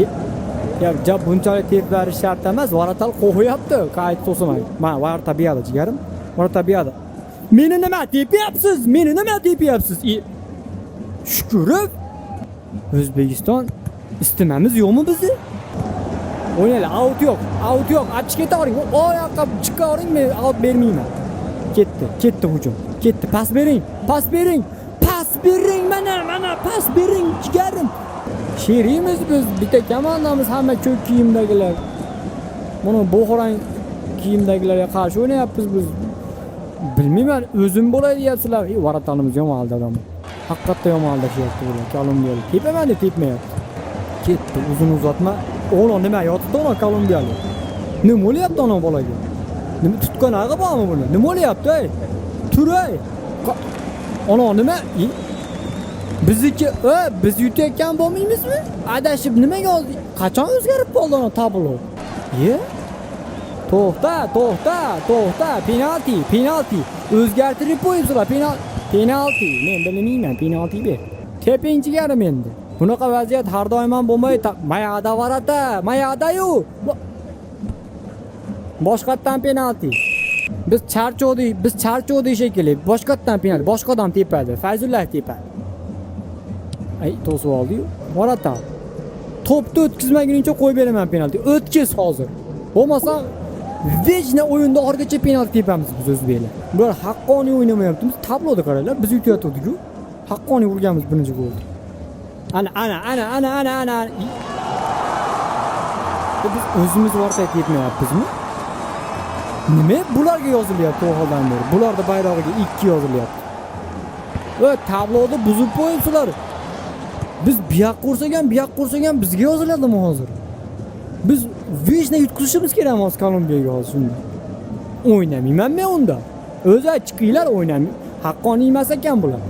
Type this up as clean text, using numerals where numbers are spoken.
Ya ja bunchalik tep berish shart emas. Varatal qo'yapti. Qayt to'simay. Mana varta biyadi jigarim. Varta biyadi. Meni nima tepyapsiz? Meni nima tepyapsiz? Shukurov. O'zbekiston istimamiz yo'qmi bizni? O'ynaylar, out yo'q. Out yo'q. Achib ketavering. Oyoqqa chiqavering, men out bermayman. Ketdi hujum. Ketdi. Pas bering. Pas bering. Pas bering. Mana pas bering jigarim. Sherimiz biz bitta komandamiz hamma ko'k kiyimdagilar. Buni bo'g'rang kiyimdagilarga qarshi o'ynayapmiz biz. Bilmayman, o'zim bo'lay deyapsizlar. Varatalimiz yomon aldadimi? Haqiqatda yomon aldashyapti bular. Kolumbiyalik. Tepaman deb tepmayapti. Ketdi, uzun uzatma. O'g'lon nima yotibdi ona kolumbiyalik? Nima bo'lyapti ona bolaga? Nima tutgan ag'i bormi buni? Nima bo'lyapti ey? Turay. Ona nima? Bizniki, biz yutayotgan bo'lmaymizmi? Adashib nimaga oldi? Qachon o'zgarib qoldi ona tablo? To'xta, penalti. O'zgartirib qo'yibsizlar, penalti. Men bilmayman, penalti ber. Tepinchigarim endi. Bunaqa vaziyat har doim ham bo'lmaydi. Mayada varata, mayada-yu. Boshqatdan penalti. Biz charchodik shekilli. Boshqatdan penalti, boshqa odam tepadi. Fayzullah tepadi. Ay, to'sib oldi-yu. Varata. To'pni o'tkazmaguncha qo'yib beraman penalti. O'tkiz hozir. Bo'lmasa vechna o'yinda oxirigacha penalti tepamiz biz o'zbeklar. Bular haqqoniy o'ynamayapti. Biz tabloda qaranglar, biz yutayotgandik-ku. Haqqoniy urganmiz birinchi golni. Ana. Biz o'zimiz varsa tepmayapmizmi? Nima bularga yozilyapti u holdan beri? Bularda bayrog'iga 2 yozilyapti. Va tabloda buzib qo'yibsizlar. Biz biyoq ko'rsak ham bizga yoziladimi hozir? Biz vechna yutkazishimiz kerak emas Kolumbiyaga hozir shunda. O'ynamayman men unda. O'zi chiqinglar o'ynamay. Haqqoniy emas ekan bular.